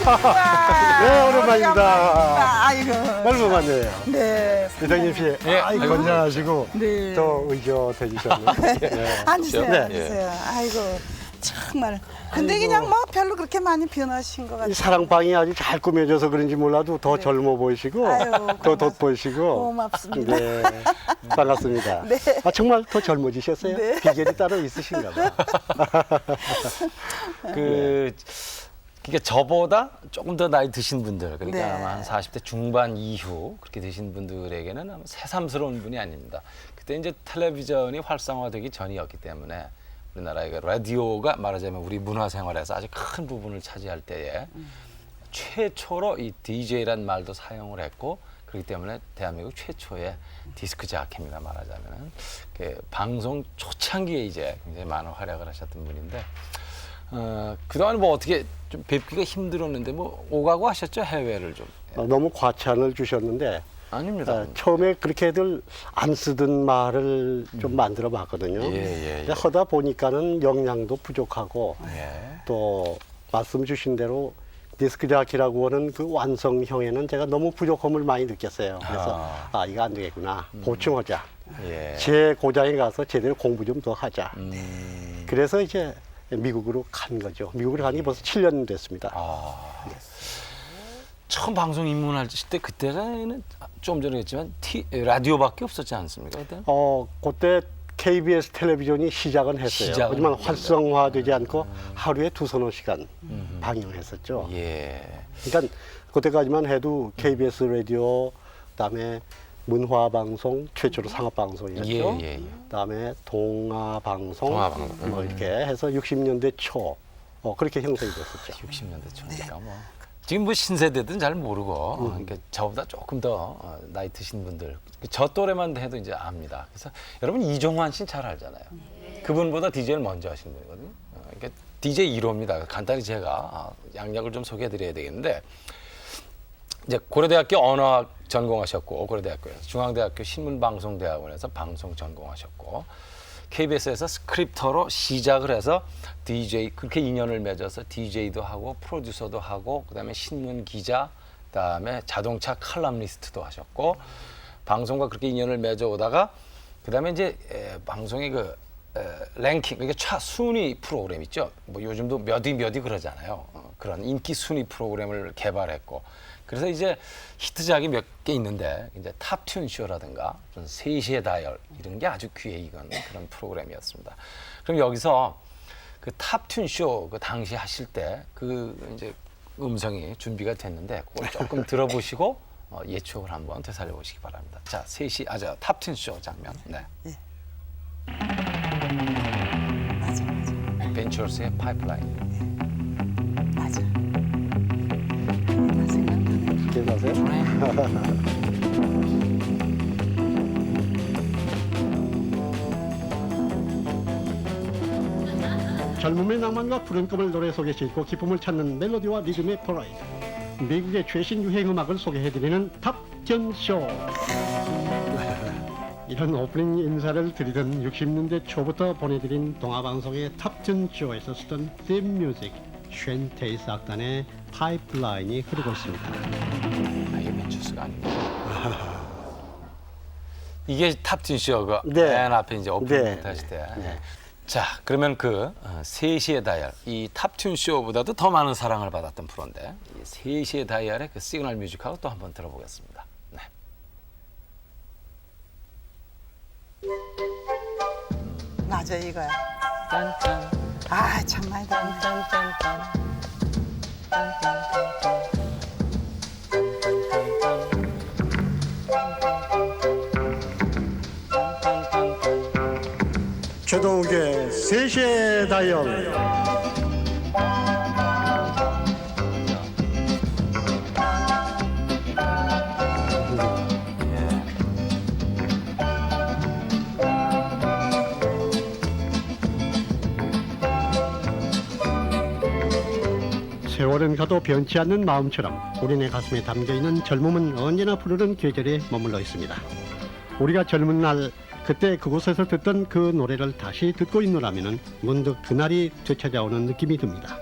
네, 오랜만입니다. 아이고. 얼마만이에요? 네. 이상님 씨, 아이 건강하시고 네. 또 의젓해지셨네. 네. 앉으세요, 네. 앉으세요. 아이고, 정말. 근데 그냥 뭐 별로 그렇게 많이 변하신 것 이 같아요. 사랑방이 아주 잘 꾸며져서 그런지 몰라도 더 젊어 보이시고 아유, 더 돋보이시고. 고맙습니다. 네, 반갑습니다. 네. 아, 정말 더 젊어지셨어요? 네. 비결이 따로 있으신가 봐요. 그러니까 저보다 조금 더 나이 드신 분들, 그러니까 네. 아마 한 40대 중반 이후 그렇게 되신 분들에게는 아마 새삼스러운 분이 아닙니다. 그때 이제 텔레비전이 활성화되기 전이었기 때문에 우리나라의 그 라디오가 말하자면 우리 문화생활에서 아주 큰 부분을 차지할 때에 최초로 이 DJ란 말도 사용을 했고, 그렇기 때문에 대한민국 최초의 디스크 자켓입니다. 말하자면 그 방송 초창기에 이제 굉장히 많은 활약을 하셨던 분인데, 그동안 뭐 어떻게 좀 뵙기가 힘들었는데 뭐 오가고 하셨죠? 해외를 좀. 너무 과찬을 주셨는데 아닙니다. 처음에 그렇게들 안 쓰던 말을 좀 만들어 봤거든요. 예. 근데 하다 보니까는 역량도 부족하고 예. 또 말씀 주신 대로 디스크 자키라고 하는 그 완성형에는 제가 너무 부족함을 많이 느꼈어요. 그래서 이거 안 되겠구나. 보충하자. 예. 제 고장에 가서 제대로 공부 좀 더 하자. 그래서 이제 미국으로 간 거죠. 미국으로 간 게 벌써 7년 됐습니다. 처음 방송 입문하실 때 그때는 좀 전에 했지만 라디오밖에 없었지 않습니까? 그때? 그때 KBS 텔레비전이 시작은 했어요. 시작은 하지만 했는데. 활성화되지 않고 하루에 2~3시간 방영했었죠. 예. 그러니까 그때까지만 해도 KBS 라디오, 그다음에 문화방송 최초로 상업방송이었죠. 예. 그다음에 동아방송, 동아방송. 뭐 이렇게 해서 60년대 초 그렇게 형성이 됐었죠. 60년대 초니까 뭐. 지금 뭐 신세대들은 잘 모르고 그러니까 저보다 조금 더 나이 드신 분들 저 또래만 해도 이제 압니다. 그래서 여러분 이종환 씨는 잘 알잖아요. 그분보다 DJ를 먼저 하신 분이거든요. 그러니까 DJ 1호입니다. 간단히 제가 양력을 좀 소개해드려야 되겠는데 이제 고려대학교 언어학 전공하셨고 고려대학교에서 중앙대학교 신문방송대학원에서 방송 전공하셨고 KBS에서 스크립터로 시작을 해서 DJ 그렇게 인연을 맺어서 DJ도 하고 프로듀서도 하고 그다음에 신문 기자 그다음에 자동차 칼럼니스트도 하셨고 방송과 그렇게 인연을 맺어 오다가 그다음에 이제 방송의 그 랭킹 그러니까 순위 프로그램 있죠. 뭐 요즘도 몇 위 그러잖아요. 그런 인기 순위 프로그램을 개발했고 그래서 이제 히트작이 몇 개 있는데 이제 탑튠 쇼라든가 3시의 다이얼 이런 게 아주 귀에 익은 그런 프로그램이었습니다. 그럼 여기서 그 탑튠 쇼 그 당시 하실 때 그 이제 음성이 준비가 됐는데 그걸 조금 들어보시고 예측을 한번 되살려 보시기 바랍니다. 자, 탑튠 쇼 장면. 네. 예. 맞아. 벤처스의 파이프라인. 맞아. 나 생각나네. 기억나세요? 젊음의 낭만과 푸른 꿈을 노래 속에 싣고 기쁨을 찾는 멜로디와 리듬의 퍼레이드. 미국의 최신 유행 음악을 소개해드리는 탑10쇼. 이런 오프닝 인사를 드리던 60년대 초부터 보내드린 동아방송의 탑10쇼에서 쓰던 팀 뮤직 쉔테이스 악단의 파이프라인이 흐르고 있습니다. 이게 벤처스가 아닙니다. 이게 탑튠 쇼가 네. 맨 앞에 이제 오프닝 네. 하실 때. 네. 자, 그러면 그 3시의 다이얼, 이 탑튠 쇼보다도 더 많은 사랑을 받았던 프로인데 이 3시의 다이얼의 그 시그널 뮤직하고 또 한번 들어보겠습니다. 네. 맞아, 이거야. 짠짠. 아, 참 많이 들었네. 최동욱의 3시의 다이얼. 세월은 가도 변치 않는 마음처럼 우리네 가슴에 담겨있는 젊음은 언제나 푸르른 계절에 머물러 있습니다. 우리가 젊은 날 그때 그곳에서 듣던 그 노래를 다시 듣고 있노라면 문득 그날이 되찾아오는 느낌이 듭니다.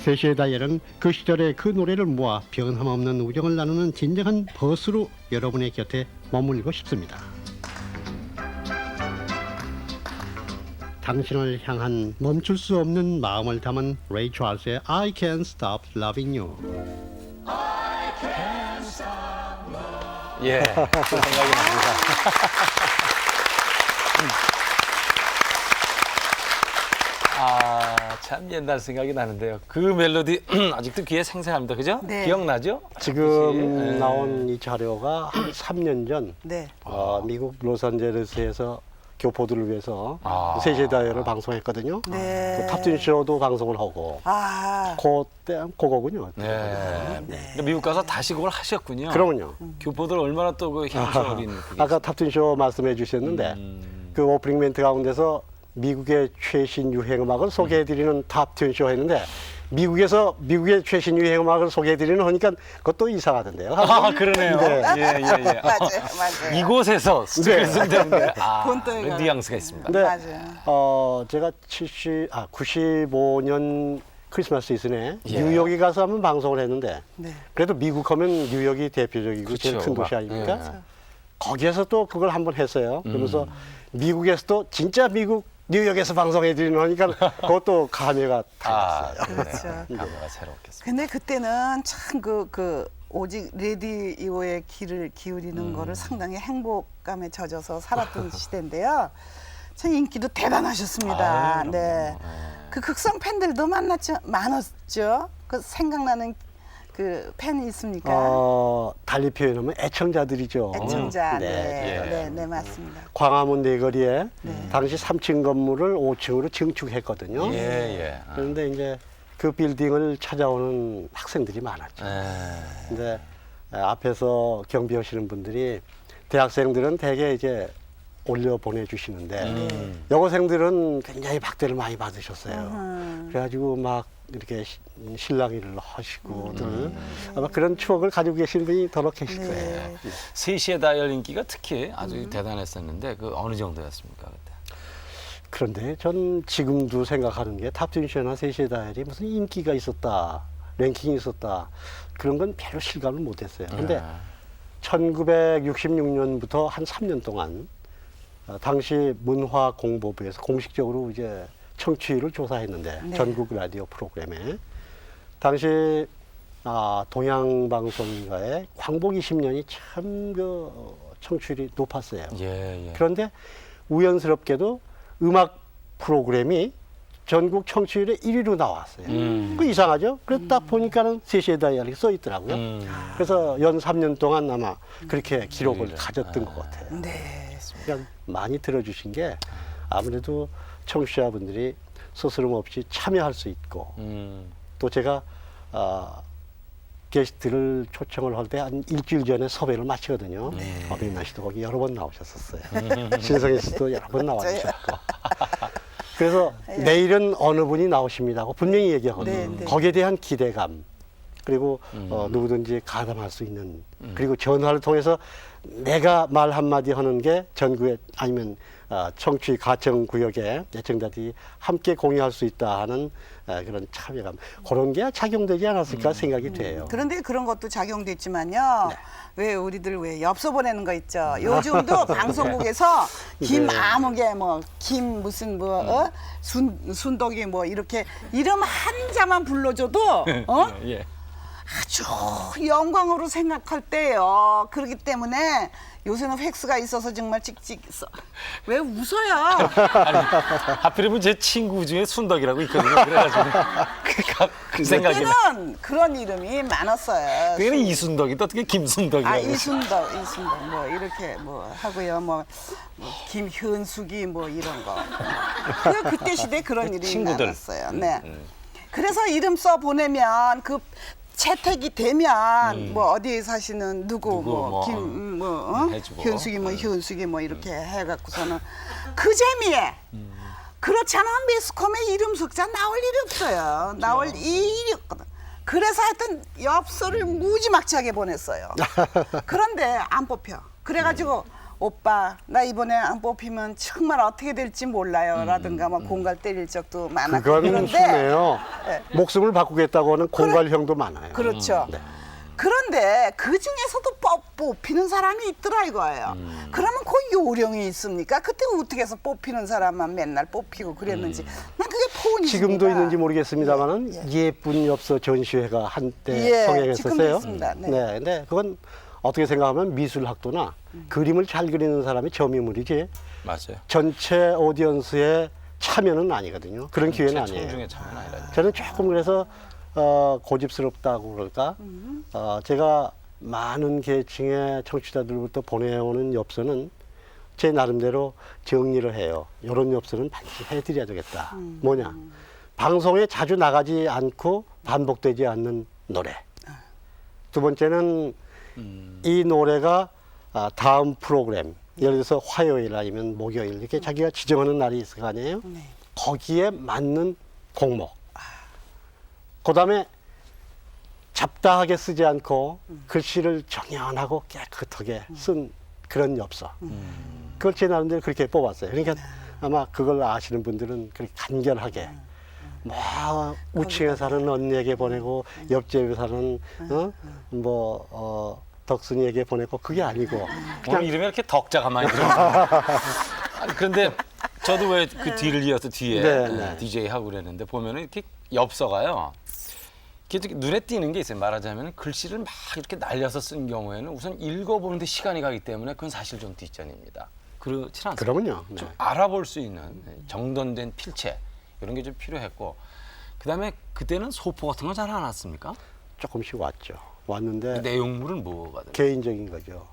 세시의 다이얼은 그 시절의 그 노래를 모아 변함없는 우정을 나누는 진정한 버스로 여러분의 곁에 머물고 싶습니다. 당신을 향한 멈출 수 없는 마음을 담은 레이 찰스의 I Can't Stop Loving You. 예, 그 생각이 납니다. 아, 참 옛날 생각이 나는데요. 그 멜로디 아직도 귀에 생생합니다. 그죠? 네. 기억나죠? 지금 네. 나온 이 자료가 한 3년 전 네. 미국 로스앤젤레스에서 교포들을 위해서 아. 세시의 다이얼을 방송했거든요. 네. 그 탑튼 쇼도 방송을 하고 아, 그거군요. 네. 그러니까 미국 가서 다시 그걸 하셨군요. 그러면요. 교포들 얼마나 또 그 향수 어린 그게 아까 탑튼 쇼 말씀해 주셨는데 그 오프닝 멘트 가운데서 미국의 최신 유행 음악을 소개해드리는 탑10 쇼 했는데 미국에서 미국의 최신 유행 음악을 소개해드리는 하니까 그것도 이상하던데요. 아, 그러네요. 네. 예, 예, 예. 맞아요. 이곳에서 스트레스 때문에 본떠에 가는. 뉘앙스가 있습니다. 근데 맞아요. 제가 95년 크리스마스 시즌에 예. 뉴욕에 가서 한번 방송을 했는데 네. 그래도 미국 하면 뉴욕이 대표적이고 제일 그렇죠. 큰 도시 아닙니까? 예. 거기에서 또 그걸 한번 했어요. 그러면서 미국에서도 진짜 미국 뉴욕에서 방송해드리는 하니까 그것도 감회가 아, 달랐어요. 그렇죠. 감회가 새롭겠습니다. 근데 그때는 참 오직 레디오의 귀를 기울이는 거를 상당히 행복감에 젖어서 살았던 시대인데요. 참 인기도 대단하셨습니다. 아유, 네. 그 극성 팬들도 많았죠. 그 생각나는 그 팬이 있습니까? 달리 표현하면 애청자들이죠. 애청자. 네. 네. 예. 네, 네, 맞습니다. 광화문 네거리에 당시 3층 건물을 5층으로 증축했거든요. 예, 예. 그런데 이제 그 빌딩을 찾아오는 학생들이 많았죠. 근데 앞에서 경비하시는 분들이 대학생들은 대개 이제 올려 보내주시는데 여고생들은 굉장히 박대를 많이 받으셨어요. 그래가지고 막 이렇게 실랑이를 하시고들 아마 그런 추억을 가지고 계신 분이 더러 계실 거예요. 네. 세시의 다이얼 인기가 특히 아주 대단했었는데 그 어느 정도였습니까 그때? 그런데 전 지금도 생각하는 게 탑10쇼나 세시의 다이얼이 무슨 인기가 있었다, 랭킹이 있었다 그런 건 별로 실감을 못했어요. 근데 1966년부터 한 3년 동안 당시 문화공보부에서 공식적으로 이제 청취율을 조사했는데 네. 전국 라디오 프로그램에 당시 동양방송인가의 광복 20년이 참 그 청취율이 높았어요. 예, 예. 그런데 우연스럽게도 음악 프로그램이 전국 청취율의 1위로 나왔어요. 그 이상하죠? 그래서 딱 보니까는 세시의 다이얼이 써 있더라고요. 그래서 연 3년 동안 아마 그렇게 기록을 가졌던 것 같아요. 네. 그러니까 많이 들어주신 게 아무래도 청취자분들이 스스럼 없이 참여할 수 있고 또 제가 게스트를 초청을 할 때 한 일주일 전에 섭외를 마치거든요. 어린나 씨도 거기 여러 번 나오셨었어요. 신성희 씨도 여러 번 나와주셨고. 그래서 내일은 어느 분이 나오십니다 하고 분명히 얘기하거든요. 네, 네. 거기에 대한 기대감 그리고 누구든지 가담할 수 있는 그리고 전화를 통해서 내가 말 한마디 하는 게 전국에 아니면 청취 가청 구역에 애청자들이 함께 공유할 수 있다 하는 그런 참여감 그런 게 작용되지 않았을까 생각이 돼요. 그런데 그런 것도 작용됐지만요. 왜 우리들 왜 엽서 보내는 거 있죠. 요즘도 방송국에서 김 아무개 뭐 김 무슨 뭐 순덕이 뭐 이렇게 이름 한자만 불러줘도 예. 아주 영광으로 생각할 때예요. 그렇기 때문에 요새는 팩스가 있어서 정말 찍찍 써. 왜 웃어요? 하필이면 제 친구 중에 순덕이라고 있거든요. 그래가지고 그 생각이 나. 그때는 그런 이름이 많았어요. 그게는 이순덕이다 어떻게 김순덕이라고. 이순덕 뭐 이렇게 뭐 하고요. 뭐 김현숙이 뭐 이런 거. 그때 시대 그런 이름이 친구들. 많았어요. 네. 그래서 이름 써 보내면 그 채택이 되면 뭐 어디에 사시는 누구 해주고. 현숙이 뭐 현숙이 뭐 이렇게 해갖고서는 그 재미에 그렇지 않으면 매스컴에 이름 석자 나올 일이 없어요. 나올 일이 없거든. 그래서 하여튼 엽서를 무지막지하게 보냈어요. 그런데 안 뽑혀. 그래가지고 오빠 나 이번에 안 뽑히면 정말 어떻게 될지 몰라요 라든가 막 공갈 때릴 적도 많았고 그건 그런데 순해요. 네. 목숨을 바꾸겠다고 하는 공갈형도 많아요. 그렇죠. 그런데 그 중에서도 뽑히는 사람이 있더라 이거예요. 그러면 그 요령이 있습니까? 그때 어떻게 해서 뽑히는 사람만 맨날 뽑히고 그랬는지 난 그게 포인이 지금도 있는지 모르겠습니다만은 예쁜 엽서 전시회가 한때 예, 성행했었어요. 지금도 있습니다. 네. 네, 근데 그건 어떻게 생각하면 미술학도나 그림을 잘 그리는 사람이 점유물이지 맞아요. 전체 오디언스의 참여는 아니거든요. 그런 기회는 아니에요. 청중의 참여는 아니라. 저는 조금 그래서 고집스럽다고 그럴까? 제가 많은 계층의 청취자들부터 보내오는 엽서는 제 나름대로 정리를 해요. 이런 엽서는 반드시 해드려야 되겠다. 뭐냐? 방송에 자주 나가지 않고 반복되지 않는 노래. 두 번째는 이 노래가 다음 프로그램, 예를 들어서 화요일 아니면 목요일 이렇게 자기가 지정하는 날이 있을 거 아니에요? 네. 거기에 맞는 곡목. 그다음에 잡다하게 쓰지 않고 글씨를 정연하고 깨끗하게 쓴 그런 엽서. 그걸 제 나름대로 그렇게 뽑았어요. 그러니까 아마 그걸 아시는 분들은 그렇게 간결하게 뭐 우층에 사는 언니에게 보내고 옆집에 사는 덕순이에게 보내고 그게 아니고 오늘 이름이 이렇게 덕자가 많이 들어요. 그런데 저도 왜 그 뒤를 이어서 뒤에 네, 네. DJ 하고 그랬는데 보면은 이렇게 엽서가요. 이렇게 눈에 띄는 게 있어요. 말하자면 글씨를 막 이렇게 날려서 쓴 경우에는 우선 읽어보는데 시간이 가기 때문에 그건 사실 좀 뒷전입니다. 그렇지 않습니까? 그러면요. 네. 좀 알아볼 수 있는 정돈된 필체 이런 게 좀 필요했고 그다음에 그때는 소포 같은 건 잘 안 왔습니까? 조금씩 왔죠. 왔는데 내용물은 뭐가 돼요? 개인적인 거죠.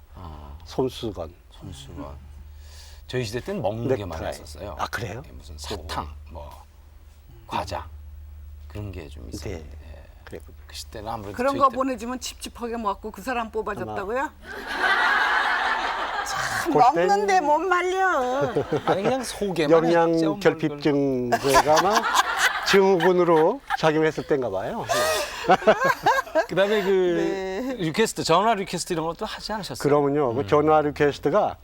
손수건. 손수건. 저희 시대 때는 먹는 게 넥타이. 많았었어요. 아, 그래요? 예, 무슨 사탕, 뭐 과자 그런 게 좀 있었는데 예. 그래. 그 시대는 아무래도 그런 저희 거 때 보내주면 칩칩하게 먹고 그 사람 뽑아줬다고요? 참 그럴 땐 먹는데 못 말려. 아니 그냥 속에만 영양 했죠, 뭘 결핍증제가 막 증후군으로 작용했을 때인가 봐요. 그다음에 그 네. 리퀘스트 전화 리퀘스트 이런 것도 하지 않으셨어요? 그러면요, 그 전화 리퀘스트가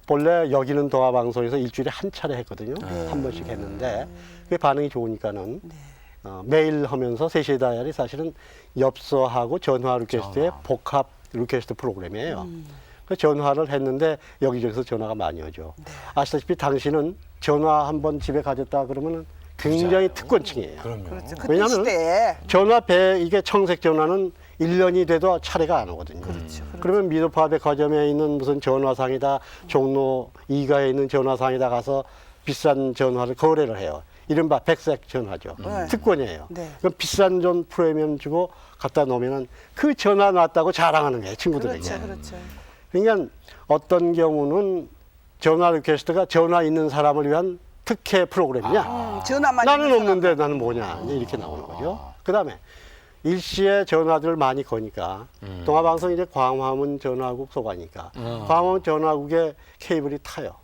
본래 여기는 동화 방송에서 일주일에 한 차례 했거든요. 한 번씩 했는데 그게 반응이 좋으니까는 매일 하면서 3시의 다이얼이 사실은 엽서하고 전화 리퀘스트의 전화. 복합 리퀘스트 프로그램이에요. 그 전화를 했는데 여기저기서 전화가 많이 오죠. 아시다시피 당신은 전화 한 번 집에 가졌다 그러면 굉장히 특권층이에요. 그럼요. 그렇죠. 그때 왜냐면 시대에 전화 배 이게 청색 전화는 1년이 돼도 차례가 안 오거든요. 그러면 미도파 백화점에 있는 무슨 전화상이다, 종로 2가에 있는 전화상이다 가서 비싼 전화를 거래를 해요. 이른바 백색 전화죠. 특권이에요. 네. 그럼 비싼 전 프리미엄 주고 갖다 놓으면은 그 전화 놨다고 자랑하는 거예요, 친구들에게. 그렇죠, 그렇죠. 그러니까 어떤 경우는 전화 리퀘스트가 전화 있는 사람을 위한 특혜 프로그램이냐? 전화만 나는 있는 없는데 나는 뭐냐? 이제 이렇게 나오는 거죠. 그다음에 일시에 전화들을 많이 거니까 동아방송 이제 광화문 전화국 소관이니까 광화문 전화국에 케이블이 타요.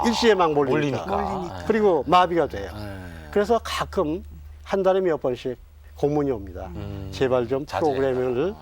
일시에 막 몰리니까. 몰리니까. 그리고 마비가 돼요. 네. 그래서 가끔 한 달에 몇 번씩 공문이 옵니다. 제발 좀 자제해달라. 프로그램을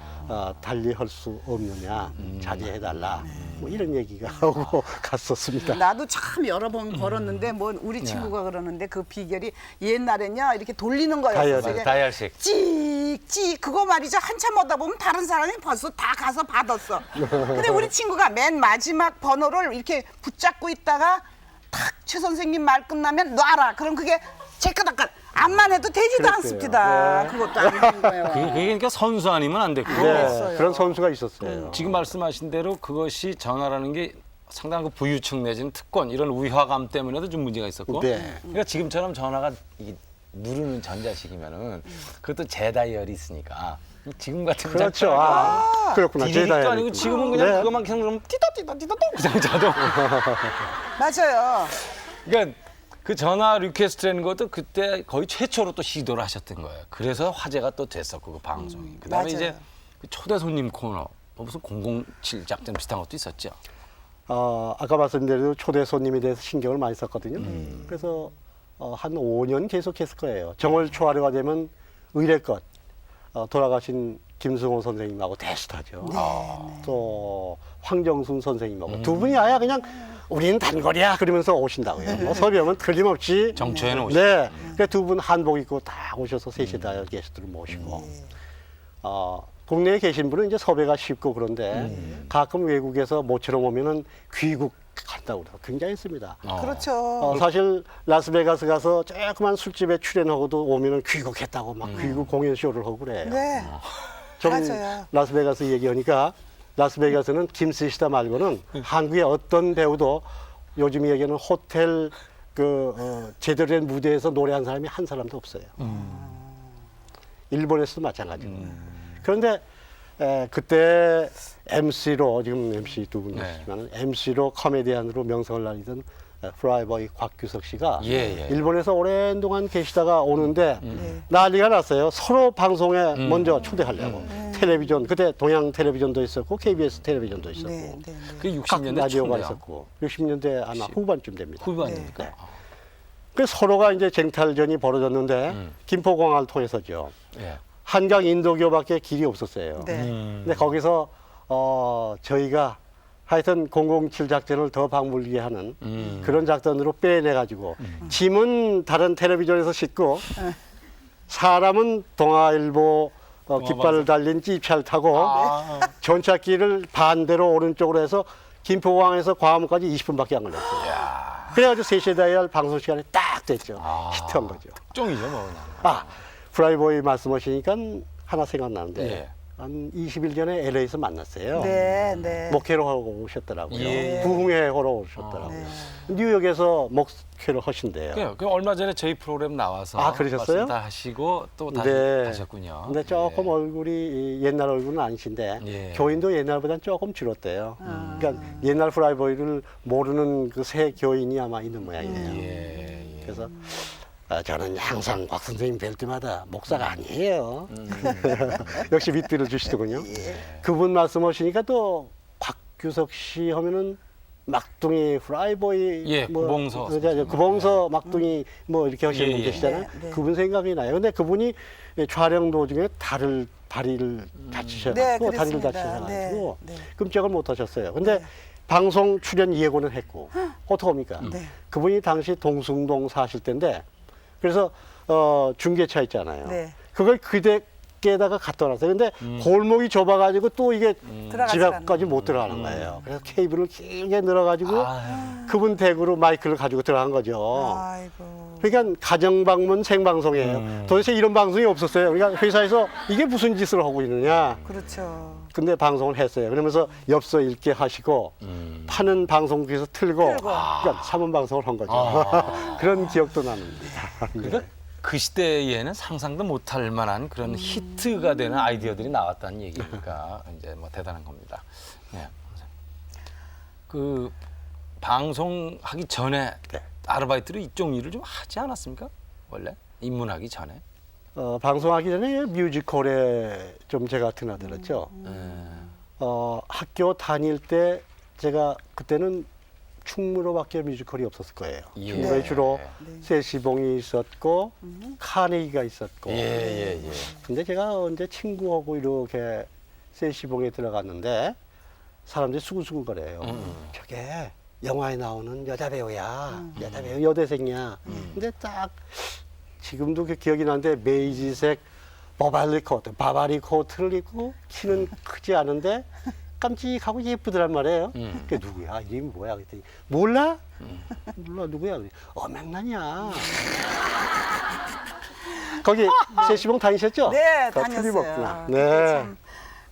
달리 할 수 없느냐, 자제해달라. 뭐 이런 얘기가 오고 갔었습니다. 나도 참 여러 번 걸었는데 뭐 우리 친구가 그러는데 그 비결이 옛날에냐 이렇게 돌리는 거였어요. 다이얼. 이게 다이얼식. 찍찍 그거 말이죠. 한참 오다 보면 다른 사람이 벌써 다 가서 받았어. 근데 우리 친구가 맨 마지막 번호를 이렇게 붙잡고 있다가 탁 최 선생님 말 끝나면 놔라. 그럼 그게 체크다까 안만 해도 되지도 그랬어요. 않습니다. 네. 그것도 안 되는 거예요. 그게 그러니까 선수 아니면 안 됐고 네, 그런 선수가 있었어요. 지금 말씀하신 대로 그것이 전화라는 게 상당한 그 부유층 내지는 특권 이런 위화감 때문에도 좀 문제가 있었고 네. 그러니까 지금처럼 전화가 이 누르는 전자식이면은 그것도 재다이얼이 있으니까 지금 같은 그렇죠. 아, 그렇구나. 디리도 제다이얼이 아니고 있구나. 지금은 그냥 네. 그것만 계속 누르면 띠다띠다띠다또 그냥 자동 맞아요. 그러니까 그 전화 리퀘스트라는 것도 그때 거의 최초로 또 시도를 하셨던 거예요. 그래서 화제가 또 됐었고 그 방송이. 그다음에 맞아요. 이제 그 초대 손님 코너 뭐 무슨 007 작전 비슷한 것도 있었죠. 아까 말씀드린 초대 손님에 대해서 신경을 많이 썼거든요. 그래서 한 5년 계속했을 거예요. 정월 초하루가 되면 의례껏 돌아가신 김승호 선생님하고 대스타죠. 네. 또 황정순 선생님하고 두 분이 아야 그냥 우리는 단거리야 그러면서 오신다고요. 뭐 섭외하면 틀림없이 정초에는 오시죠. 네, 그 두 분 한복 입고 다 오셔서 셋이 다 게스트를 모시고 국내에 계신 분은 이제 섭외가 쉽고 그런데 가끔 외국에서 모처럼 오면은 귀국한다고 그래서 굉장히 있습니다. 그렇죠. 사실 라스베가스 가서 조그만 술집에 출연하고도 오면은 귀국했다고 막 귀국 공연 쇼를 하고 그래요. 네. 좀 맞아요. 라스베가스 얘기하니까 라스베가스는 김스시다 말고는 한국의 어떤 배우도 요즘 얘기하는 호텔 제대로 된 무대에서 노래한 사람이 한 사람도 없어요. 일본에서도 마찬가지고. 그런데 그때 MC로 지금 MC 두 분 계시지만 MC로 코미디언으로 명성을 날리던 프라이버이 곽규석 씨가 예. 일본에서 오랜 동안 계시다가 오는데 난리가 났어요. 서로 방송에 먼저 초대하려고. 텔레비전 그때 동양 텔레비전도 있었고 KBS 텔레비전도 있었고 네. 그 각 60년대 라디오가 초인데요. 있었고 60년대 아마 후반쯤 됩니다. 후반입니까? 네. 그 서로가 이제 쟁탈전이 벌어졌는데 김포공항을 통해서죠. 예. 한강 인도교밖에 길이 없었어요. 네. 근데 거기서 저희가 하여튼 007 작전을 더 방불게 하는 그런 작전으로 빼내 가지고 짐은 다른 텔레비전에서 싣고 사람은 동아일보 깃발을 달린 찝차를 타고 전차길을 반대로 오른쪽으로 해서 김포공항에서 광화문까지 20분밖에 안 걸렸어요. 그래가지고 3시에 다이얼 방송 시간에 딱 됐죠. 히트한 거죠. 쫑이죠, 뭐. 프라이보이 말씀하시니까 하나 생각나는데 예. 한 20일 전에 LA에서 만났어요. 네. 목회로 하고 오셨더라고요. 예. 부흥회 하러 오셨더라고요. 뉴욕에서 목회를 하신대요. 그 얼마 전에 저희 프로그램 나와서 그러셨어요? 말씀 다 하시고 또 다시 네. 하셨군요. 근데 조금 예. 얼굴이 옛날 얼굴은 아니신데 예. 교인도 옛날보다는 조금 줄었대요. 그러니까 옛날 프라이보이를 모르는 그 새 교인이 아마 있는 모양이에요. 예. 그래서 저는 항상 곽 선생님 뵐 때마다 목사가 아니에요. 역시 밑비를 주시더군요. 그분 말씀하시니까 또 곽규석 씨 하면은 막둥이 프라이보이 예, 구봉서 구봉서 막둥이 뭐 이렇게 하시는 분 예. 계시잖아요. 네. 그분 생각이 나요. 근데 그분이 촬영 도중에 다리를 다치셔가지고 네, 다리를 그랬습니다. 다치셔가지고 네. 끔찍을 못 하셨어요. 근데 방송 출연 예고는 했고 어떡합니까? 네. 그분이 당시 동숭동 사실 때인데 그래서 중계차 있잖아요. 네. 그걸 그대에다가 갖다 놨어요. 근데 골목이 좁아가지고 또 이게 들어가지 집앞까지 못 들어가는 거예요. 그래서 케이블을 길게 늘어가지고 아유. 그분 댁으로 마이크를 가지고 들어간 거죠. 아이고. 그러니까 가정방문 생방송이에요. 도대체 이런 방송이 없었어요. 그러니까 회사에서 이게 무슨 짓을 하고 있느냐. 그렇죠. 근데 방송을 했어요. 그러면서 엽서 읽게 하시고 파는 방송국에서 틀고 그러니까 사문 방송을 한 거죠. 그런 기억도 납니다. 그러니까 그 시대에는 상상도 못할 만한 그런 히트가 되는 아이디어들이 나왔다는 얘기니까 이제 뭐 대단한 겁니다. 네. 그 방송하기 전에 네. 아르바이트로 이쪽 일을 좀 하지 않았습니까? 원래 입문하기 전에. 방송하기 전에 뮤지컬에 좀 제가 드나들었죠. 학교 다닐 때 제가 그때는 충무로밖에 뮤지컬이 없었을 거예요. 예. 충무로에 주로 네. 세시봉이 있었고 카네기가 있었고. 예. 근데 제가 언제 친구하고 이렇게 세시봉에 들어갔는데 사람들이 수근수근거려요. 저게 영화에 나오는 여자 배우야. 여자 배우 여대생이야. 근데 딱 지금도 그 기억이 나는데 베이지색 바바리 코트를 입고 키는 크지 않은데 깜찍하고 예쁘더란 말이에요. 그게 누구야? 이름이 뭐야? 그랬더니 몰라? 몰라 누구야? 어맹란이야. 거기 세시봉 다니셨죠? 네, 더 다녔어요. 틀림없구나. 근데 네. 참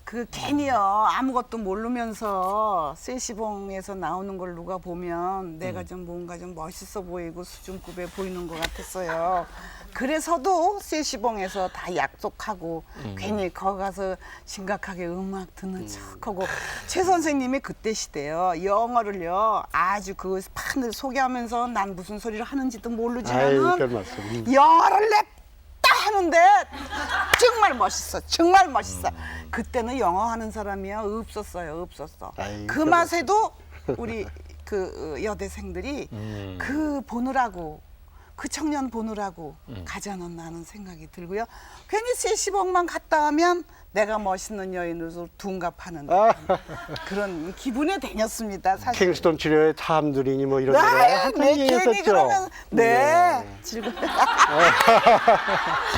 그 괜히요 아무것도 모르면서 세시봉에서 나오는 걸 누가 보면 내가 좀 뭔가 좀 멋있어 보이고 수준급에 보이는 것 같았어요. 그래서도 세시봉에서 다 약속하고 괜히 거기 가서 심각하게 음악 듣는 척하고 최 선생님이 그때 시대요 영어를요 아주 그 판을 소개하면서 난 무슨 소리를 하는지도 아이, 모르지만은 별 말씀. 영어를 냈다 하는데 정말 멋있어. 정말 멋있어. 그때는 영어 하는 사람이야 없었어요. 아이, 그 맛에도 우리 그 여대생들이 그 보느라고 그 청년 보느라고 가지 않았나 하는 생각이 들고요. 괜히 70억만 갔다 하면 내가 멋있는 여인으로 둔갑하는 그런 기분에 다녔습니다. 사실. 킹스턴 치료의 탐들이니 뭐 이런 노래 아유, 한참 네, 괜히 얘기했었죠. 그러면 즐거워.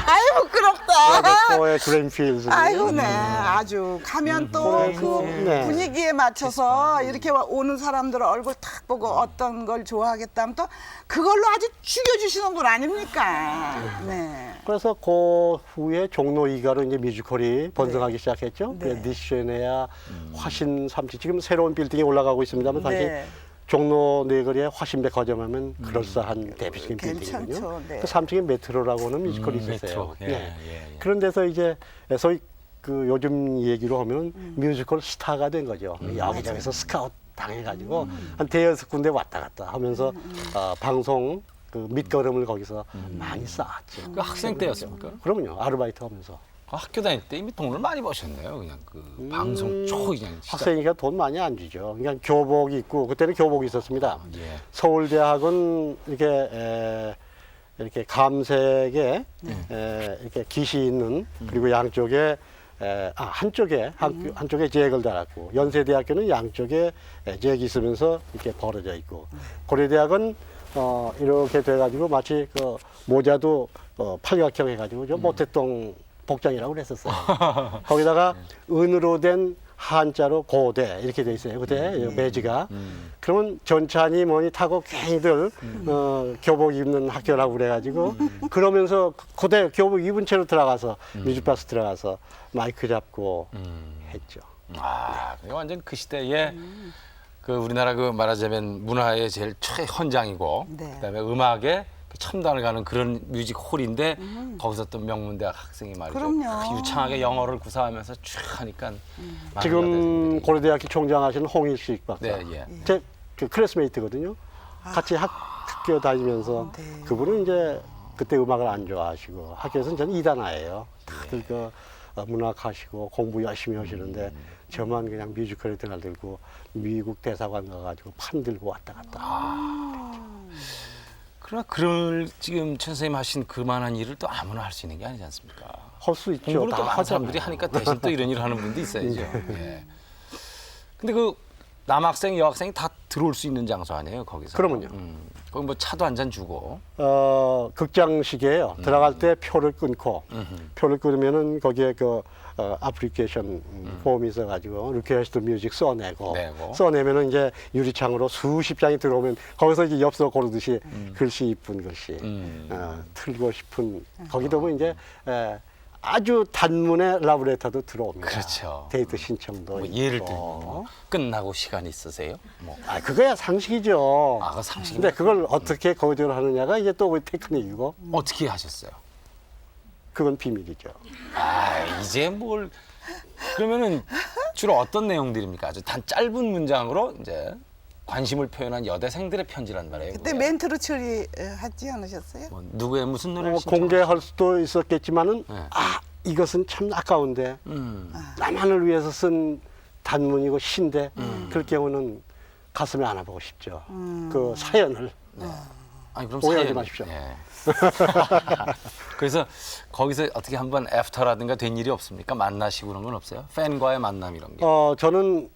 아유 부끄럽다. 코의 그랜필드. 아이고 네 아주 가면 또 그 네. 분위기에 맞춰서 이렇게 오는 사람들 얼굴 탁 보고 어떤 걸 좋아하겠다 하면 또 그걸로 아주 죽여주시는 분 아닙니까? 네. 그래서 그 후에 종로 2가로 이제 뮤지컬이 번성하기 시작했죠. 네. 니시네야 화신 3층 지금 새로운 빌딩에 올라가고 있습니다만 당시 네. 종로 네거리에 화신백화점 하면 그럴싸한 대표적인 괜찮죠. 빌딩이거든요. 네. 그 3층에 메트로라고 하는 뮤지컬이 있었어요. 메트로. 예, 네. 예. 그런 데서 이제 소위 그 요즘 얘기로 하면 뮤지컬 스타가 된 거죠. 여기저기서 스카우트 당해가지고 한 대여섯 군데 왔다 갔다 하면서 방송 그 밑거름을 거기서 많이 쌓았죠. 그 학생 때였습니까? 그럼요. 아르바이트 하면서. 그 학교 다닐 때 이미 돈을 많이 버셨네요. 그냥 그 방송 초 그냥 시작. 학생이니까 돈 많이 안 주죠. 그냥 교복이 있고 그때는 교복이 있었습니다. 예. 서울대학은 이렇게 감색에 이렇게 깃이 있는 그리고 양쪽에 한쪽에 한쪽에 잭을 달았고 연세대학교는 양쪽에 잭이 있으면서 이렇게 벌어져 있고 고려대학은 이렇게 돼가지고 마치 그 모자도 팔각형 해가지고 저 모태똥 복장이라고 그랬었어요. 거기다가 은으로 된 한자로 고대 이렇게 돼 있어요. 그때 매지가. 그러면 전찬이 뭐니 타고 괜히들 교복 입는 학교라고 그래가지고 그러면서 그대 교복 입은 채로 들어가서 뮤직박스 들어가서 마이크 잡고 했죠. 아, 그게 완전 그 시대에 그 우리나라 그 말하자면 문화의 제일 최현장이고 네. 그다음에 음악의 그 첨단을 가는 그런 뮤직홀인데 거기서 또 명문대학 학생이 말이죠. 그럼요. 그 유창하게 영어를 구사하면서 쭉 하니까 많은 지금 분들이. 고려대학교 총장하시는 홍일식 박사. 네, 예. 제 그 클래스메이트거든요. 같이 학교 다니면서 네. 그분은 이제 그때 음악을 안 좋아하시고 학교에서는 저는 이단아예요. 다들 그 문학하시고 공부 열심히 하시는데 저만 그냥 뮤지컬에 들어들고 미국 대사관 가가지고 판 들고 왔다 갔다. 그러나 그럴 지금 천 선생님 하신 그만한 일을 또 아무나 할 수 있는 게 아니지 않습니까? 할 수 있죠. 공부를 또 다 많은 사람들이 하잖아요. 하니까 대신 또 이런 일을 하는 분도 있어야죠. 예. 근데 그 남학생, 여학생이 다 들어올 수 있는 장소 아니에요, 거기서? 그러면요. 거기 뭐 차도 한 잔 주고. 극장식이에요. 들어갈 때 표를 끊고 표를 끊으면은 거기에 그 애플리케이션 폼이 있어가지고 리퀘스트 뮤직 써내고 내고. 써내면은 이제 유리창으로 수십 장이 들어오면 거기서 이제 엽서 고르듯이 글씨 이쁜 글씨 틀고 싶은 거기도 뭐 이제 아주 단문의 라브레터도 들어옵니다. 그렇죠. 데이트 신청도 뭐 있고. 예를 들면 뭐 끝나고 시간 있으세요? 뭐. 그거야 상식이죠. 아, 그 상식. 근데 그걸 어떻게 거절하느냐가 이제 또 그 테크닉이고 어떻게 하셨어요? 그건 비밀이죠. 아, 이제 뭘 그러면은 주로 어떤 내용들입니까? 아주 단 짧은 문장으로 이제 관심을 표현한 여대생들의 편지란 말이에요. 그때 그게. 멘트로 처리하지 않으셨어요? 뭐 누구의 무슨 노래를 신청? 공개할 수도 있었겠지만은 네. 이것은 참 아까운데 나만을 위해서 쓴 단문이고 시인데 그럴 경우는 가슴에 안아보고 싶죠. 그 사연을 아니 그럼 오해하지 사연이- 마십시오. 예. 그래서 거기서 어떻게 한번 애프터라든가 된 일이 없습니까? 만나시고 그런 건 없어요? 팬과의 만남 이런 게. 저는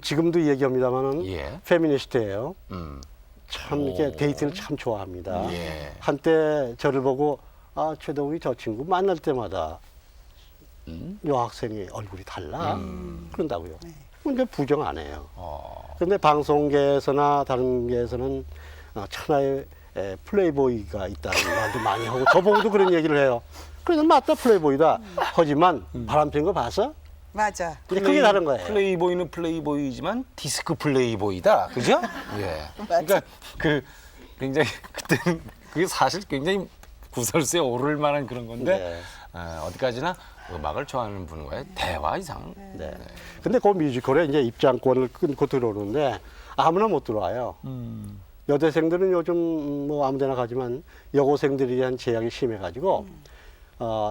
지금도 얘기합니다만은 예. 페미니스트예요. 음. 참 이렇게 데이트를 참 좋아합니다. 예. 한때 저를 보고 최동욱이 저 친구 만날 때마다 여학생이 얼굴이 달라 그런다고요. 근데 부정 안 해요. 그런데 방송계에서나 다른 계에서는 천하의 플레이보이가 있다는 말도 많이 하고 저보고도 그런 얘기를 해요. 그래서 맞다 플레이보이다. 하지만 바람 핀 거 봤어? 맞아. 근데 그게 다른 거예요. 플레이보이는 플레이보이지만 디스크 플레이보이다. 그죠? 예. 그러니까 그 굉장히 그때는 그게 사실 굉장히 구설수에 오를 만한 그런 건데 어디까지나 음악을 좋아하는 분과의 대화 이상. 네. 근데 그 뮤지컬에 이제 입장권을 끊고 들어오는데 아무나 못 들어와요. 여대생들은 요즘 뭐 아무데나 가지만 여고생들에 대한 제약이 심해가지고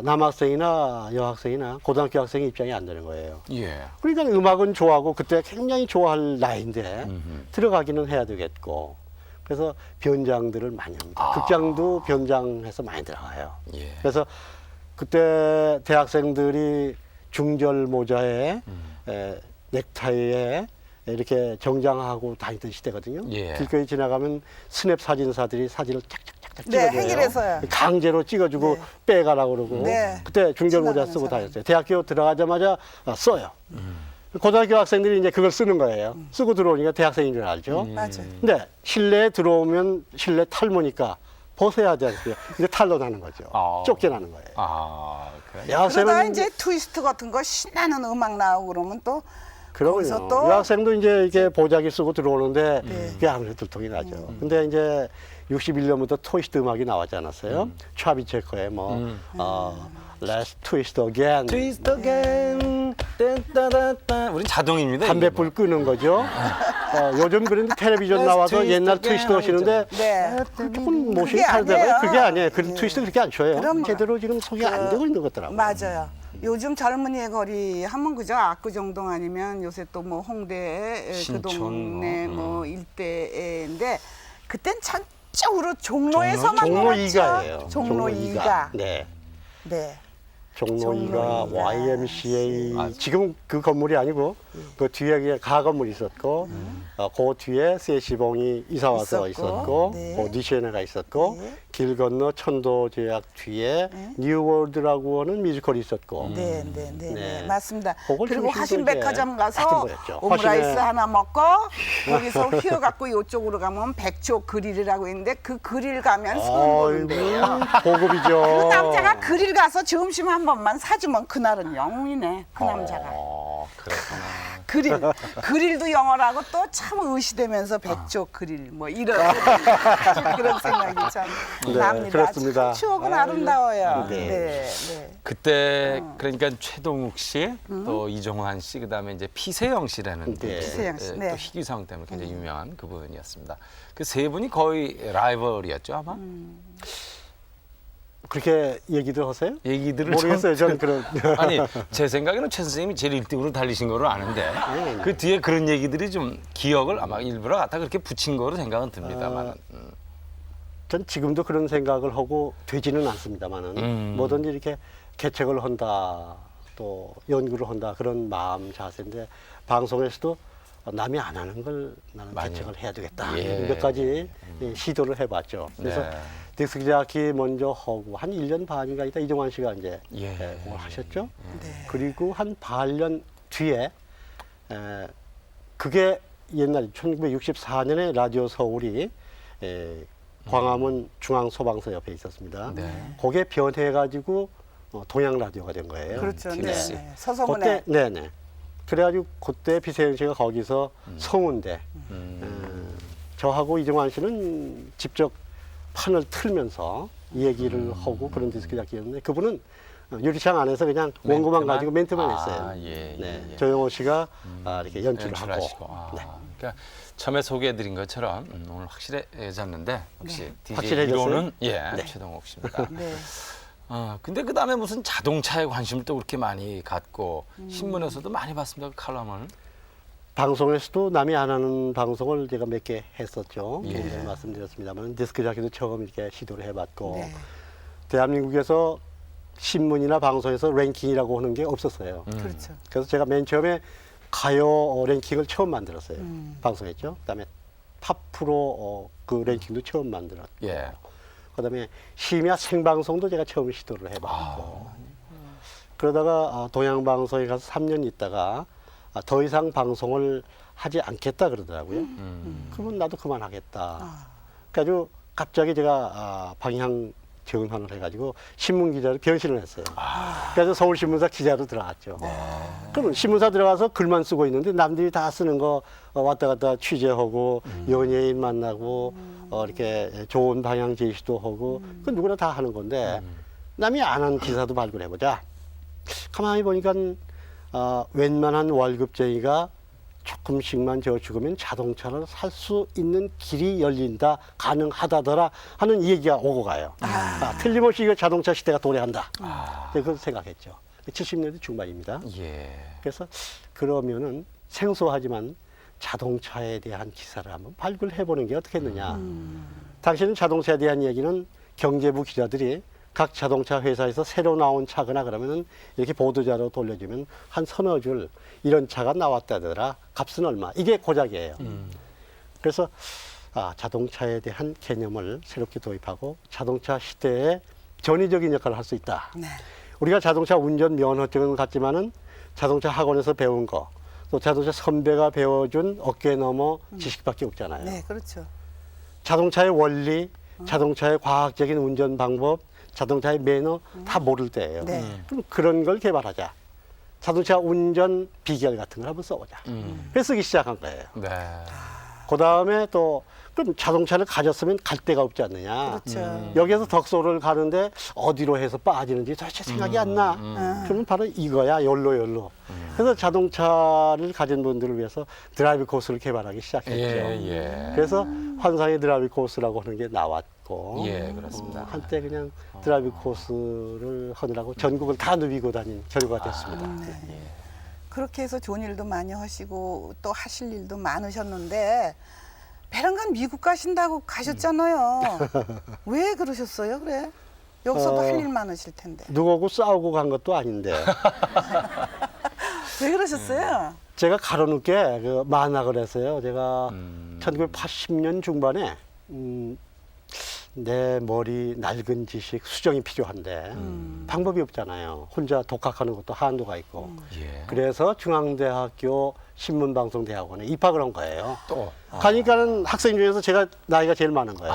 남학생이나 여학생이나 고등학교 학생이 입장이 안 되는 거예요. 예. 그러니까 음악은 좋아하고 그때 굉장히 좋아할 나이인데 들어가기는 해야 되겠고 그래서 변장들을 많이 합니다. 극장도 변장해서 많이 들어가요. 예. 그래서 그때 대학생들이 중절 모자에 넥타이에 이렇게 정장하고 다니던 시대거든요. 예. 길거리 지나가면 스냅 사진사들이 사진을 짝짝짝짝 네, 찍어줘요. 행일해서요. 강제로 찍어주고 빼가라고 그러고 네. 그때 중절 모자 지나가는 쓰고 사람. 다녔어요. 대학교 들어가자마자 써요. 고등학교 학생들이 이제 그걸 쓰는 거예요. 쓰고 들어오니까 대학생인 줄 알죠. 맞아요. 근데 실내에 들어오면 실내 탈모니까 벗어야 되지 않습니까? 근데 탈로 나는 거죠. 쫓겨나는 거예요. 그래. 그러다 여학생은 이제 트위스트 같은 거 신나는 음악 나오고 그러면 또 거기서 그러면요. 또 여학생도 이제 이렇게 보자기 쓰고 들어오는데 네. 그게 아무래도 들통이 나죠. 근데 이제 61년부터 트위스트 음악이 나왔지 않았어요? 차비 체커의 Let's Twist Again. 트위스트 어게인 딴따다따. 우린 자동입니다. 담배불 끄는 거죠. 요즘 그런데 텔레비전 나와서 트위스트 옛날 어게인 트위스트 하시는데 네. 조금 모션이 그게 다르더라고요. 아니에요. 그게 아니에요. 그 예. 트위스트 그렇게 안 쳐요. 그럼요. 제대로 지금 소개 안 되고 있는 것더라고요. 맞아요. 요즘 젊은이의 거리 하면 그죠? 압구정동 아니면 요새 또 뭐 홍대 그 신촌 동네 뭐 일대인데 그땐 전적으로 종로에서만 종로 놀았죠. 2가예요. 종로 2가. 네. 네. 종로 종로 2가, 이가. YMCA. 지금 그 건물이 아니고 그 뒤에 그냥 가 건물이 있었고 그 뒤에 세시봉이 이사 와서 있었고, 있었고 네. 그 니시에나가 있었고 네. 길 건너 천도제약 뒤에 뉴월드라고 하는 뮤지컬이 있었고 네, 네, 네, 네, 네. 맞습니다. 그걸 그리고 중심으로 화신백화점 이제 가서 하던 거였죠. 오므라이스 화신의- 하나 먹고 거기서 휘어갖고 이쪽으로 가면 백조 그릴이라고 있는데 그 그릴 가면 손 보는데요. 고급이죠. 그 남자가 그릴 가서 점심 한 번만 사주면 그날은 영웅이네. 그 남자가. 그렇구나. 그릴도 영어라고 또 참 의시되면서 백조 그릴 뭐 이런 아주 그런 생각이 참 네, 납니다. 그렇습니다. 참 추억은 아유, 아름다워요. 네. 네, 네. 그때 그러니까 최동욱 씨, 또 이종환 씨, 그다음에 이제 피세영 씨라는 네. 피세영 씨, 또 네. 희귀성 때문에 굉장히 유명한 그분이었습니다. 그 세 분이 거의 라이벌이었죠 아마. 그렇게 얘기들 하세요? 얘기들을 모르겠어요. 좀- 전 그런. 아니 제 생각에는 최 선생님이 제일 1등으로 달리신 거로 아는데 그 뒤에 그런 얘기들이 좀 기억을 아마 일부러 갖다 그렇게 붙인 거로 생각은 듭니다만. 전 지금도 그런 생각을 하고 되지는 않습니다만은 뭐든지 이렇게 개척을 한다 또 연구를 한다 그런 마음 자세인데 방송에서도 남이 안 하는 걸 나는 많이. 개척을 해야 되겠다 예. 몇 가지 시도를 해봤죠. 그래서 네. 딕스기자키 먼저 하고 한 1년 반인가 있다 이종환 씨가 이제 예. 그걸 하셨죠. 네. 그리고 한 반년 뒤에 그게 옛날 1964년에 라디오 서울이 광화문 중앙소방서 옆에 있었습니다. 네. 그게 변해가지고 동양 라디오가 된 거예요. 그렇죠. 네, TBC. 네. 서서문에 그때 네네. 그래가지고 그때 비세영 씨가 거기서 성운대 저하고 이종환 씨는 직접 판을 틀면서 얘기를 하고 그런 디스크자키였는데 그분은 유리창 안에서 그냥 원고만 멘트만? 가지고 멘트만 아, 했어요. 예, 네. 예. 조영호 씨가 이렇게 연출을 연출하시고. 하고. 네. 그러니까 처음에 소개해드린 것처럼 오늘 확실해졌는데 역시 DJ 확실해졌어요? 1호는 예 네. 최동욱 씨입니다. 네. 근데 그 다음에 무슨 자동차에 관심을 또 그렇게 많이 갖고 신문에서도 많이 봤습니다. 그 칼럼을. 방송에서도 남이 안 하는 방송을 제가 몇 개 했었죠. 예. 좀 전에 말씀드렸습니다만 디스크자키도 처음 이렇게 시도를 해봤고 네. 대한민국에서 신문이나 방송에서 랭킹이라고 하는 게 없었어요. 그렇죠. 그래서 제가 맨 처음에 가요 랭킹을 처음 만들었어요. 방송했죠. 그다음에 팝 프로 그 랭킹도 처음 만들었고 예. 그다음에 심야 생방송도 제가 처음 시도를 해봤고 그러다가 동양방송에 가서 3년 있다가 더 이상 방송을 하지 않겠다 그러더라고요. 그러면 나도 그만하겠다. 그래가지고 갑자기 제가 방향 전환을 해가지고 신문 기자로 변신을 했어요. 그래서 서울신문사 기자로 들어갔죠. 그러면 신문사 들어가서 글만 쓰고 있는데 남들이 다 쓰는 거 왔다 갔다 취재하고 연예인 만나고 이렇게 좋은 방향 제시도 하고 그 누구나 다 하는 건데 남이 안 한 기사도 발굴해보자. 가만히 보니까 웬만한 월급쟁이가 조금씩만 저축하면 자동차를 살 수 있는 길이 열린다, 가능하다더라 하는 얘기가 오고 가요. 틀림없이 이거 자동차 시대가 도래한다. 그걸 생각했죠. 70년대 중반입니다. 예. 그래서 그러면은 생소하지만 자동차에 대한 기사를 한번 발굴해 보는 게 어떻겠느냐. 당신은 자동차에 대한 얘기는 경제부 기자들이 각 자동차 회사에서 새로 나온 차거나 그러면은 이렇게 보도자료 돌려주면 한 서너 줄 이런 차가 나왔다더라. 값은 얼마. 이게 고작이에요. 그래서 자동차에 대한 개념을 새롭게 도입하고 자동차 시대에 전위적인 역할을 할 수 있다. 네. 우리가 자동차 운전 면허증은 갖지만은 자동차 학원에서 배운 거, 또 자동차 선배가 배워준 어깨 너머 지식밖에 없잖아요. 네, 그렇죠. 자동차의 원리, 자동차의 과학적인 운전 방법, 자동차의 매너 다 모를 때예요. 네. 그럼 그런 걸 개발하자. 자동차 운전 비결 같은 걸 한번 써보자. 그래서 쓰기 시작한 거예요. 네. 그 다음에 또 그럼 자동차를 가졌으면 갈 데가 없지 않느냐. 그렇죠. 여기에서 덕소를 가는데 어디로 해서 빠지는지 도대체 생각이 안 나. 그러면 바로 이거야. 열로. 그래서 자동차를 가진 분들을 위해서 드라이브 코스를 개발하기 시작했죠. 예. 그래서 환상의 드라이브 코스라고 하는 게 나왔고 예, 그렇습니다. 한때 그냥 드라이브 코스를 하느라고 전국을 다 누비고 다닌 결과가 됐습니다. 네. 그렇게 해서 좋은 일도 많이 하시고 또 하실 일도 많으셨는데 배란간 미국 가신다고 가셨잖아요. 왜 그러셨어요? 그래? 여기서도 할 일 많으실 텐데. 누구하고 싸우고 간 것도 아닌데 왜 그러셨어요? 제가 가로늦게 그 만학을 했어요. 제가 1980년 중반에 내 머리 낡은 지식 수정이 필요한데 방법이 없잖아요. 혼자 독학하는 것도 한도가 있고. 예. 그래서 중앙대학교 신문방송대학원에 입학을 한 거예요. 또. 가니까는 학생 중에서 제가 나이가 제일 많은 거예요.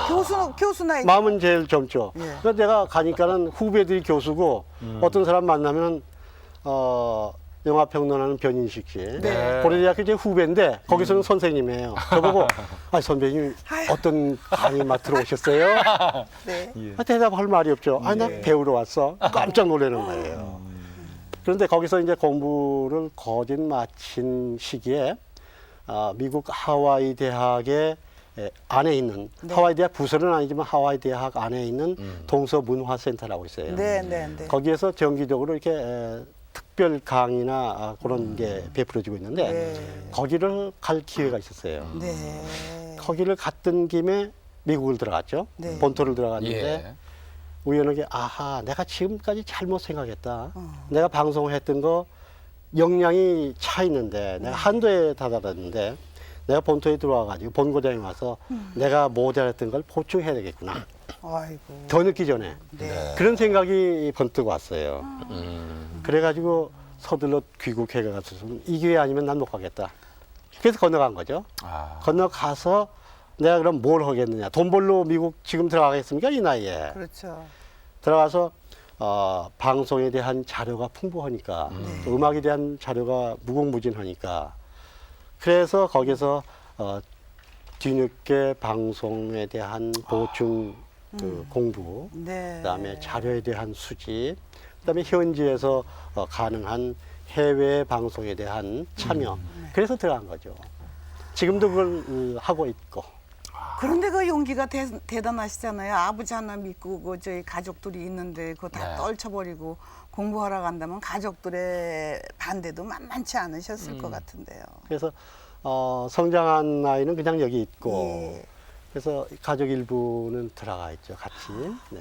교수 나이. 마음은 제일 젊죠. 예. 그래서 내가 가니까는 후배들이 교수고 어떤 사람 만나면 영화평론하는 변인식 씨. 네. 고려대학교 제 후배인데 거기서는 선생님이에요. 저보고 선배님 어떤 강의 맡으러 오셨어요? 네. 대답할 말이 없죠. 나 배우러 왔어. 깜짝 놀라는 거예요. 그런데 거기서 이제 공부를 거짓 마친 시기에 미국 하와이 대학의 안에 있는 하와이 대학 부설은 아니지만 하와이 대학 안에 있는 동서문화센터라고 있어요. 네. 거기에서 정기적으로 이렇게 특별 강의나 그런 게 베풀어지고 있는데 네. 거기를 갈 기회가 있었어요. 네. 거기를 갔던 김에 미국을 들어갔죠. 네. 본토를 들어갔는데 예. 우연하게 내가 지금까지 잘못 생각했다. 내가 방송했던 거 역량이 차 있는데 내가 한도에 다다랐는데 내가 본토에 들어와가지고 본고장에 와서 내가 모자랐던 걸 보충해야 되겠구나. 아이고. 더 늦기 전에 네. 그런 생각이 번뜩 왔어요. 그래가지고 서둘러 귀국해가서 이 기회 아니면 난 못 가겠다. 그래서 건너간 거죠. 건너가서 내가 그럼 뭘 하겠느냐. 돈 벌러 미국 지금 들어가겠습니까? 이 나이에. 그렇죠. 들어가서 방송에 대한 자료가 풍부하니까 또 음악에 대한 자료가 무궁무진하니까 그래서 거기서 뒤늦게 방송에 대한 보충 그 공부, 네. 그다음에 자료에 대한 수집, 그다음에 현지에서 가능한 해외 방송에 대한 참여. 그래서 들어간 거죠. 지금도 그걸 하고 있고. 그런데 그 용기가 대단하시잖아요. 아버지 하나 믿고 저희 가족들이 있는데 그거 다 네. 떨쳐버리고 공부하러 간다면 가족들의 반대도 만만치 않으셨을 것 같은데요. 그래서 성장한 아이는 그냥 여기 있고 예. 그래서 가족 일부는 들어가 있죠. 같이. 네.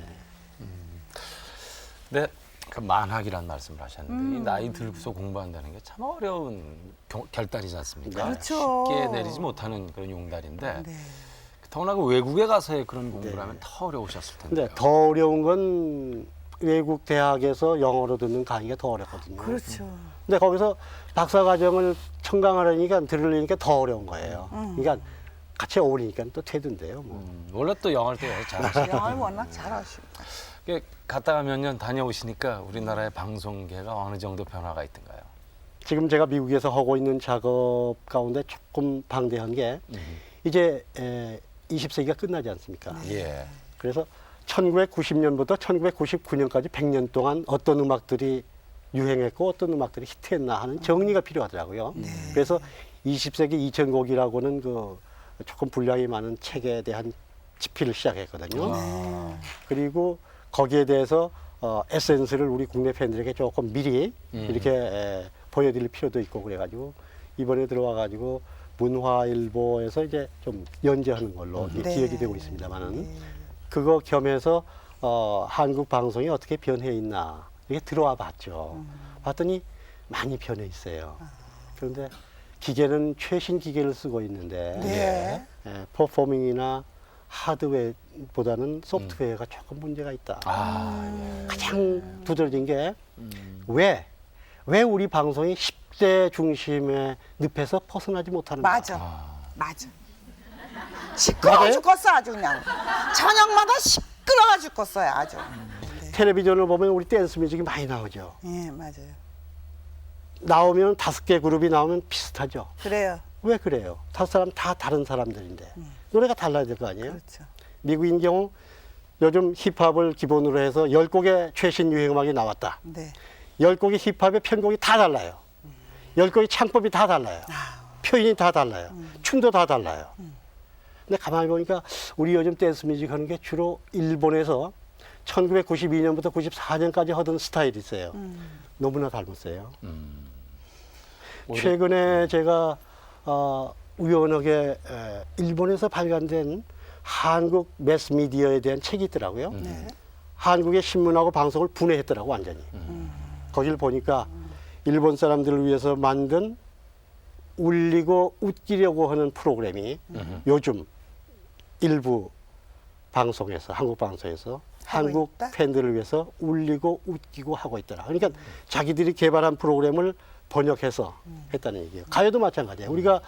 네, 그 만학이라는 말씀을 하셨는데 이 나이 들고서 공부한다는 게 참 어려운 결단이지 않습니까? 그렇죠. 쉽게 내리지 못하는 그런 용달인데 네. 더구나 그 외국에 가서의 그런 공부를 네. 하면 더 어려우셨을 텐데. 근데 더 어려운 건 외국 대학에서 영어로 듣는 강의가 더 어렵거든요. 그렇죠. 근데 거기서 박사과정을 청강하려니까 들으려니까 더 어려운 거예요. 그러니까 같이 어울리니까 또 되던데요. 뭐. 원래 또 영어를 또 잘하시죠. 영어를 워낙 잘하시고. 갔다가 몇 년 다녀오시니까 우리나라의 방송계가 어느 정도 변화가 있던가요? 지금 제가 미국에서 하고 있는 작업 가운데 조금 방대한 게 이제 20세기가 끝나지 않습니까? 예. 그래서 1990년부터 1999년까지 100년 동안 어떤 음악들이 유행했고 어떤 음악들이 히트했나 하는 정리가 필요하더라고요. 그래서 20세기 2000곡이라고는 그 조금 분량이 많은 책에 대한 집필을 시작했거든요. 그리고 거기에 대해서 에센스를 우리 국내 팬들에게 조금 미리 이렇게 보여드릴 필요도 있고 그래가지고 이번에 들어와가지고 문화일보에서 이제 좀 연재하는 걸로 이제 네. 기획이 되고 있습니다만은 네. 그거 겸해서 한국 방송이 어떻게 변해 있나 이게 들어와 봤죠. 봤더니 많이 변해 있어요. 그런데 기계는 최신 기계를 쓰고 있는데 네. 퍼포밍이나 하드웨어보다는 소프트웨어가 조금 문제가 있다. 가장 두드러진 게 왜 우리 방송이 10대 중심의 늪에서 벗어나지 못하는가. 맞아. 시끄러워 맞아요? 죽겠어 아주 그냥. 저녁마다 시끄러워 죽겠어요 아주. 텔레비전을 보면 우리 댄스 뮤직이 많이 나오죠. 예, 맞아요. 나오면 5개 그룹이 나오면 비슷하죠. 그래요. 왜 그래요? 5사람 다 다른 사람들인데 노래가 달라야 될 거 아니에요? 그렇죠. 미국인 경우 요즘 힙합을 기본으로 해서 10곡의 최신 유행 음악이 나왔다. 네. 10곡의 힙합의 편곡이 다 달라요. 10곡의 창법이 다 달라요. 표현이 다 달라요. 춤도 다 달라요. 근데 가만히 보니까 우리 요즘 댄스 뮤직 하는 게 주로 일본에서 1992년부터 94년까지 하던 스타일이 있어요. 너무나 닮았어요. 최근에 제가 우연하게 일본에서 발간된 한국 매스미디어에 대한 책이 있더라고요. 한국의 신문하고 방송을 분해했더라고 완전히. 거기를 보니까 일본 사람들을 위해서 만든 울리고 웃기려고 하는 프로그램이 요즘 일부 방송에서 한국 방송에서 한국 있다? 팬들을 위해서 울리고 웃기고 하고 있더라. 그러니까 자기들이 개발한 프로그램을 번역해서 했다는 얘기예요. 가요도 마찬가지예요. 우리가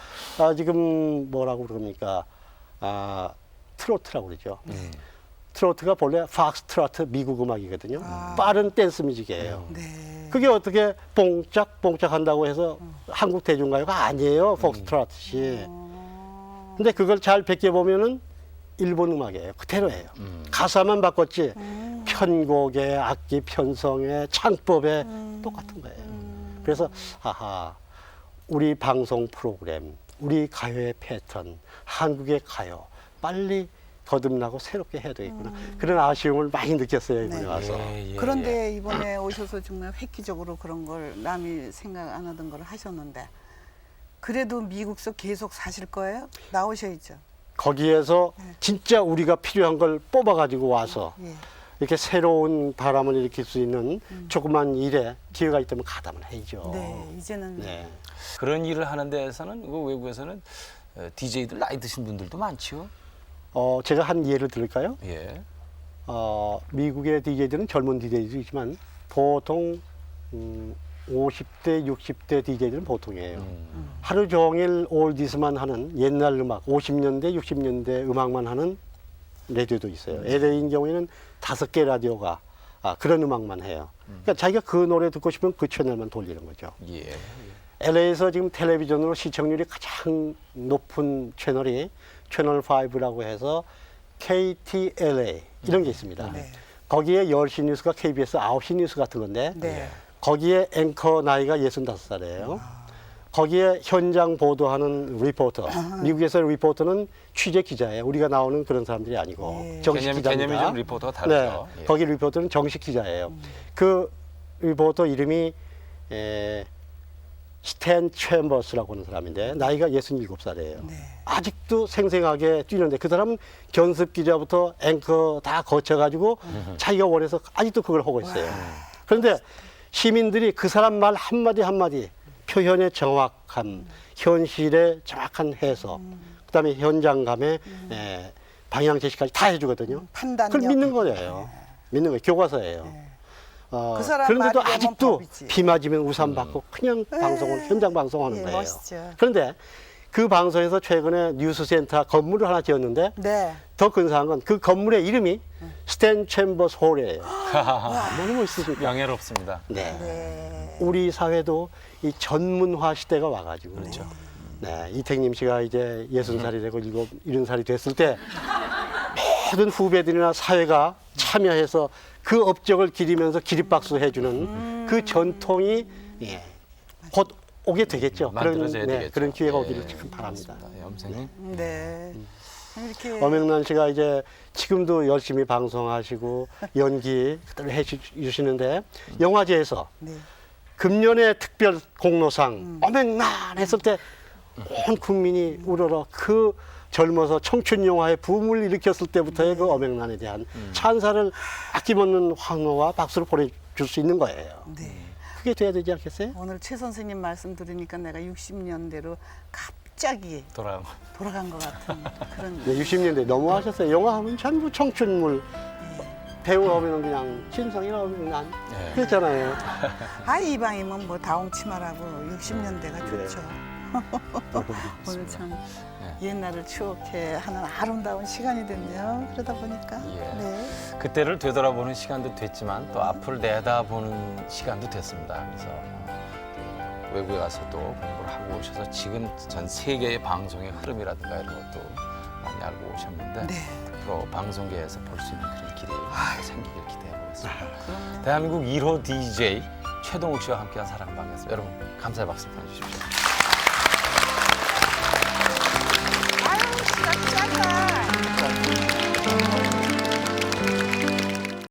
지금 뭐라고 그럽니까? 트로트라고 그러죠. 트로트가 본래 팍스트로트 미국 음악이거든요. 빠른 댄스 뮤직이에요. 네. 그게 어떻게 뽕짝뽕짝 한다고 해서 한국 대중가요가 아니에요. 팍스트로트시. 근데 그걸 잘 베껴보면은 일본 음악이에요. 그대로예요. 가사만 바꿨지 편곡에 악기 편성에 창법에 똑같은 거예요. 그래서 우리 방송 프로그램, 우리 가요의 패턴, 한국의 가요 빨리 거듭나고 새롭게 해야 되겠구나. 그런 아쉬움을 많이 느꼈어요 이번에 네. 와서. 그런데 이번에 오셔서 정말 획기적으로 그런 걸 남이 생각 안 하던 걸 하셨는데 그래도 미국서 계속 사실 거예요? 나오셔야죠. 거기에서 진짜 우리가 필요한 걸 뽑아가지고 와서 예. 이렇게 새로운 바람을 일으킬 수 있는 조그만 일에 기회가 있다면 가담을 해야죠. 네, 이제는 네. 그런 일을 하는 데에서는 그 외국에서는 DJ들 나이 드신 분들도 많지요. 제가 한 예를 들을까요? 예. 미국의 DJ들은 젊은 DJ도 있지만 보통 50대, 60대 DJ들은 보통이에요. 하루 종일 올디스만 하는 옛날 음악, 50년대, 60년대 음악만 하는 라디오도 있어요. LA인 경우에는 5개 라디오가 그런 음악만 해요. 그러니까 자기가 그 노래 듣고 싶으면 그 채널만 돌리는 거죠. 예. LA에서 지금 텔레비전으로 시청률이 가장 높은 채널이 채널 5라고 해서 KTLA 이런 게 있습니다. 네. 거기에 10시 뉴스가 KBS 9시 뉴스 같은 건데 네. 거기에 앵커 나이가 65살이에요. 거기에 현장 보도하는 리포터, 미국에서 리포터는 취재 기자예요. 우리가 나오는 그런 사람들이 아니고 예. 정식 기자입니다. 개념이 좀 리포터가 다르죠. 네, 예. 거기 리포터는 정식 기자예요. 그 리포터 이름이 스탠 챔버스라고 하는 사람인데 나이가 67살이에요. 네. 아직도 생생하게 뛰는데 그 사람은 견습 기자부터 앵커 다 거쳐가지고 자기가 원해서 아직도 그걸 하고 있어요. 그런데 시민들이 그 사람 말 한마디 한마디 표현의 정확함, 현실의 정확한 해석, 그다음에 현장감의 방향 제시까지 다 해주거든요. 판단력. 그걸 믿는 거예요. 믿는 거예요. 교과서예요. 그 사람 그런데도 말이 되면 아직도 법이지. 비 맞으면 우산 받고 그냥 방송을 현장 방송하는 예, 거예요. 멋있죠. 그런데 그 방송에서 최근에 뉴스센터 건물을 하나 지었는데 네. 더 근사한 건 그 건물의 이름이 스탠 챔버스 홀이에요. 너무 멋있으니까. 명예롭습니다. 네. 네. 우리 사회도 이 전문화 시대가 와가지고 그렇죠. 네, 이택님 씨가 이제 60살이 되고 70살이 됐을 때 모든 후배들이나 사회가 참여해서 그 업적을 기리면서 기립박수 해주는 그 전통이 곧 오게 되겠죠. 만들어져야 되겠죠. 그런 기회가 예, 오기를 참 바랍니다. 염생님. 네. 이렇게 엄영란 씨가 이제 지금도 열심히 방송하시고 연기 그대로 해주시는데 영화제에서 네. 금년의 특별 공로상 엄영란 했을 때 온 국민이 우러러 그 젊어서 청춘 영화의 붐을 일으켰을 때부터의 그 어명란에 대한 찬사를 아낌없는 환호와 박수를 보내줄 수 있는 거예요. 네. 그게 돼야 되지 않겠어요? 오늘 최 선생님 말씀 들으니까 내가 60년대로 갑자기 돌아간 것 같은 그런. 네, 60년대 너무하셨어요. 영화 하면 전부 청춘물. 배우 하면 그냥 신성이 나오면 그냥 네. 그랬잖아요. 아 이방이면 뭐 다홍치마라고 60년대가 네. 좋죠. 오늘 참 네. 옛날을 추억해 하는 아름다운 시간이 됐네요. 그러다 보니까. 예. 네. 그때를 되돌아보는 시간도 됐지만 또 앞을 내다보는 시간도 됐습니다. 그래서 외국에 가서 또 공부를 하고 오셔서 지금 전 세계의 방송의 흐름이라든가 이런 것도 많이 알고 오셨는데 네. 앞으로 방송계에서 볼 수 있는 그런 길이 생기길 기대해 보겠습니다. 그럼요. 대한민국 1호 DJ 최동욱 씨와 함께한 사랑방이었습니다. 여러분 감사의 박수 보내주십시오. 아유, 시작.